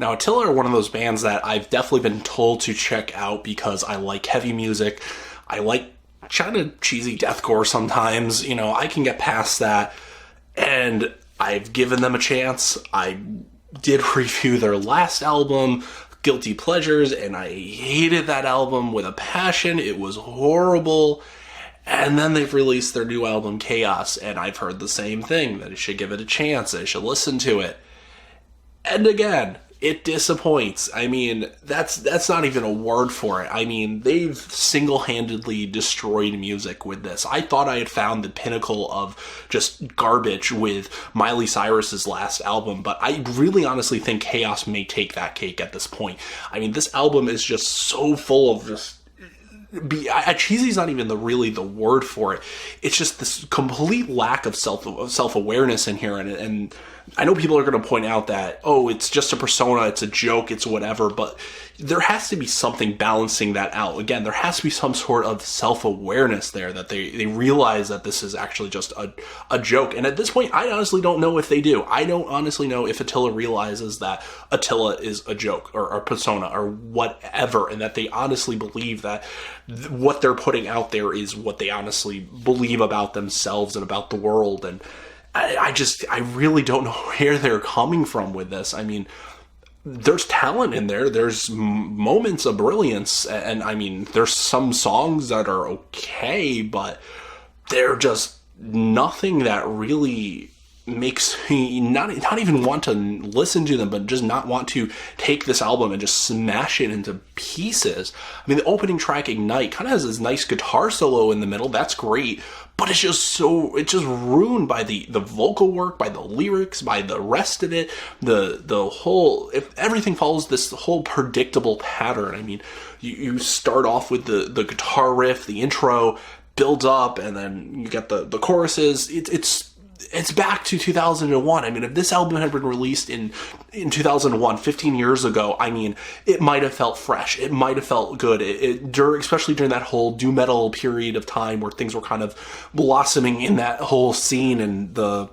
Now, Attila are one of those bands that I've definitely been told to check out because I like heavy music. I like kind of cheesy deathcore sometimes. You know, I can get past that. And I've given them a chance. I did review their last album, Guilty Pleasures, and I hated that album with a passion. It was horrible. And then they've released their new album, Chaos, and I've heard the same thing, that I should give it a chance, I should listen to it. And again, it disappoints. I mean, that's not even a word for it. I mean, they've single-handedly destroyed music with this. I thought I had found the pinnacle of just garbage with Miley Cyrus's last album, but I really honestly think Chaos may take that cake at this point. I mean, this album is just so full of just... cheesy's not even really the word for it. It's just this complete lack of self-awareness in here, and I know people are going to point out that, oh, it's just a persona, it's a joke, it's whatever, but there has to be something balancing that out. Again, there has to be some sort of self-awareness there, that they realize that this is actually just a joke. And at this point, I honestly don't know if they do. I don't honestly know if Attila realizes that Attila is a joke or a persona or whatever, and that they honestly believe that what they're putting out there is what they honestly believe about themselves and about the world. And I really don't know where they're coming from with this. I mean, there's talent in there. There's moments of brilliance. And I mean, there's some songs that are okay, but they're just nothing that really makes me not even want to listen to them, but just not want to take this album and just smash it into pieces. I mean, the opening track, Ignite, kind of has this nice guitar solo in the middle. That's great. But it's just ruined by the vocal work, by the lyrics, by the rest of it. The whole, if everything follows this whole predictable pattern. I mean, you start off with the guitar riff, the intro builds up, and then you get the choruses. It's back to 2001. I mean, if this album had been released in 2001, 15 years ago, I mean, it might have felt fresh. It might have felt good. Especially during that whole doom metal period of time where things were kind of blossoming in that whole scene, and the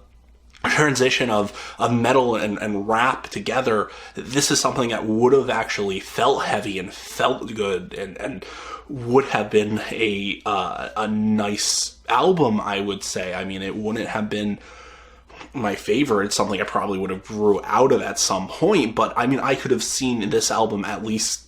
transition of metal and rap together. This is something that would have actually felt heavy and felt good and would have been a nice album, I would say. I mean, it wouldn't have been my favorite. It's something I probably would have grew out of at some point, but I mean, I could have seen this album at least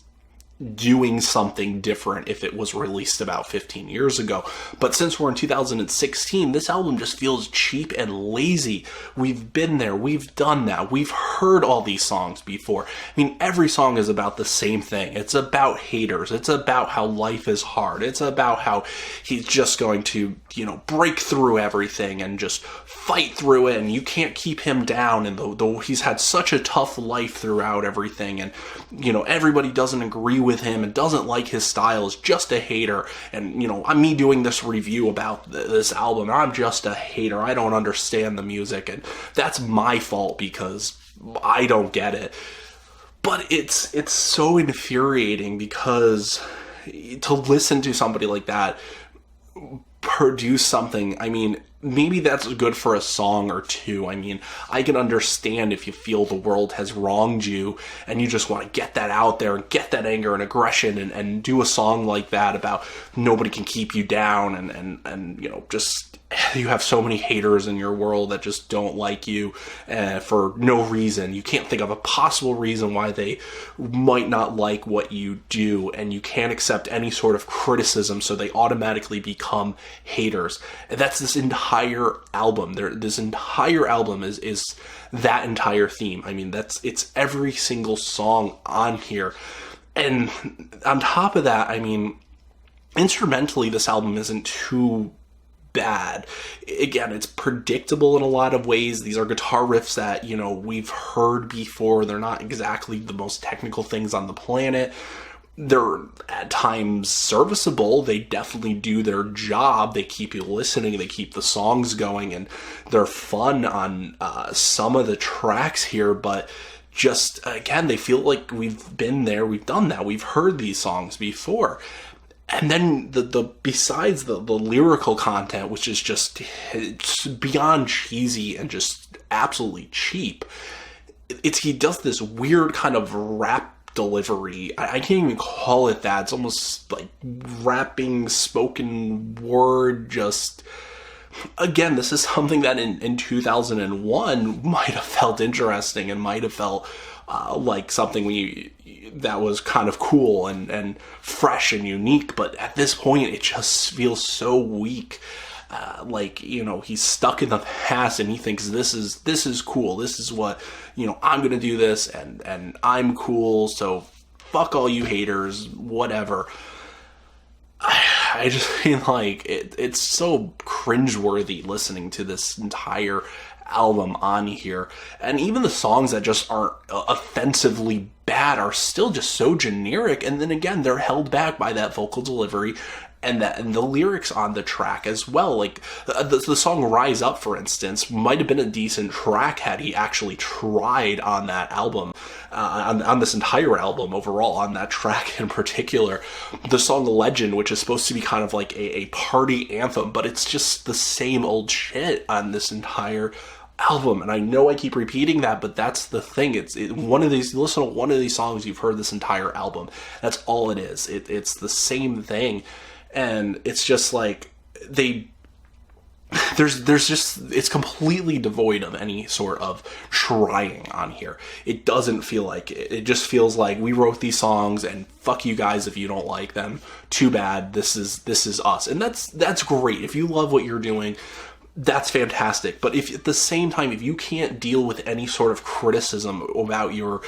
doing something different if it was released about 15 years ago. But since we're in 2016, this album just feels cheap and lazy. We've been there, we've done that, we've heard all these songs before. I mean, every song is about the same thing. It's about haters, it's about how life is hard, it's about how he's just going to, break through everything and just fight through it, and you can't keep him down, and though he's had such a tough life throughout everything, and everybody doesn't agree with him and doesn't like his style, is just a hater. And I'm me doing this review about this album, I'm just a hater, I don't understand the music, and that's my fault because I don't get it. But it's so infuriating, because to listen to somebody like that produce something, I mean, maybe that's good for a song or two. I mean, I can understand if you feel the world has wronged you and you just want to get that out there and get that anger and aggression and do a song like that about nobody can keep you down and just you have so many haters in your world that just don't like you for no reason. You can't think of a possible reason why they might not like what you do, and you can't accept any sort of criticism, so they automatically become haters. And that's this entire album. This entire album is that entire theme. I mean, it's every single song on here. And on top of that, I mean, instrumentally, this album isn't too bad. Again, it's predictable in a lot of ways. These are guitar riffs that, we've heard before. They're not exactly the most technical things on the planet. They're at times serviceable. They definitely do their job. They keep you listening. They keep the songs going, and they're fun on some of the tracks here, but just, again, they feel like we've been there, we've done that, we've heard these songs before. And then besides the lyrical content, which is just beyond cheesy and just absolutely cheap, he does this weird kind of rap delivery. I can't even call it that. It's almost like rapping spoken word. Just, again, this is something that in 2001 might have felt interesting and might have felt like something that was kind of cool and fresh and unique. But at this point, it just feels so weak. Like, he's stuck in the past and he thinks this is cool. This is what, I'm going to do this and I'm cool. So fuck all you haters, whatever. I just feel like it's so cringeworthy listening to this entire album on here. And even the songs that just aren't offensively bad are still just so generic. And then again, they're held back by that vocal delivery and the lyrics on the track as well. Like the song Rise Up, for instance, might have been a decent track had he actually tried on that album, on this entire album overall, on that track in particular. The song Legend, which is supposed to be kind of like a party anthem, but it's just the same old shit on this entire album. And I know I keep repeating that, but that's the thing. One of these, listen to one of these songs, you've heard this entire album. That's all it is. It's the same thing. And it's just like there's just, it's completely devoid of any sort of trying on here. It doesn't feel like it. It just feels like we wrote these songs and fuck you guys if you don't like them. Too bad. This is us. And that's great. If you love what you're doing, that's fantastic. But if at the same time, if you can't deal with any sort of criticism about your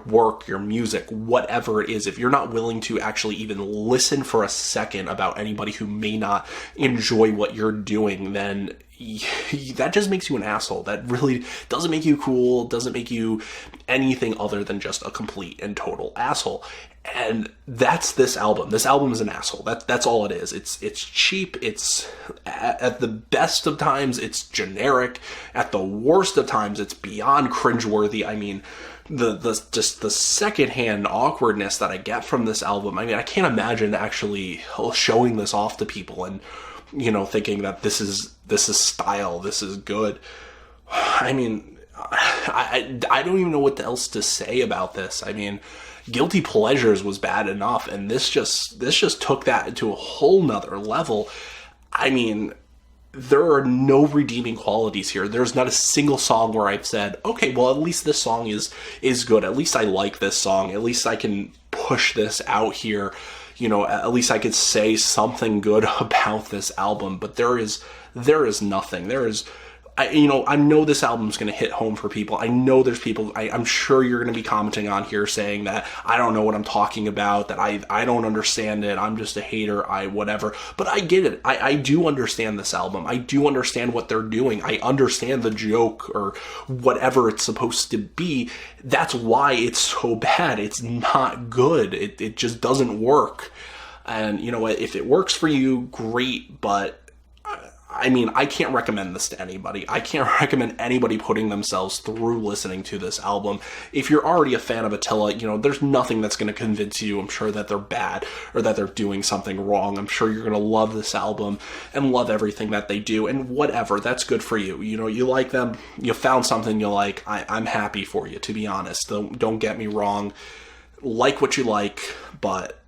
work, your music, whatever it is, if you're not willing to actually even listen for a second about anybody who may not enjoy what you're doing, then that just makes you an asshole. That really doesn't make you cool, doesn't make you anything other than just a complete and total asshole. And that's this album. This album is an asshole. That's all it is. It's cheap. It's at the best of times, it's generic. At the worst of times, it's beyond cringeworthy. I mean, just the secondhand awkwardness that I get from this album. I mean, I can't imagine actually showing this off to people and thinking that this is style, this is good. I mean, I don't even know what else to say about this. I mean, Guilty Pleasures was bad enough, and this just took that to a whole nother level. I mean, there are no redeeming qualities here. There's not a single song where I've said, okay, well, at least this song is good. At least I like this song. At least I can push this out here. At least I could say something good about this album. But there is nothing. I know this album's going to hit home for people. I know there's people, I'm sure you're going to be commenting on here saying that I don't know what I'm talking about, that I don't understand it, I'm just a hater, whatever. But I get it. I do understand this album. I do understand what they're doing. I understand the joke or whatever it's supposed to be. That's why it's so bad. It's not good. It just doesn't work. And you know what? If it works for you, great, but I mean, I can't recommend this to anybody. I can't recommend anybody putting themselves through listening to this album. If you're already a fan of Attila, there's nothing that's going to convince you, I'm sure, that they're bad or that they're doing something wrong. I'm sure you're going to love this album and love everything that they do, and whatever, that's good for you. You like them, you found something you like. I'm happy for you, to be honest. Don't get me wrong. Like what you like, but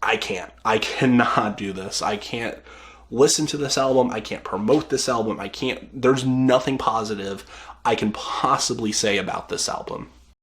I cannot do this. I can't listen to this album. I can't promote this album. There's nothing positive I can possibly say about this album.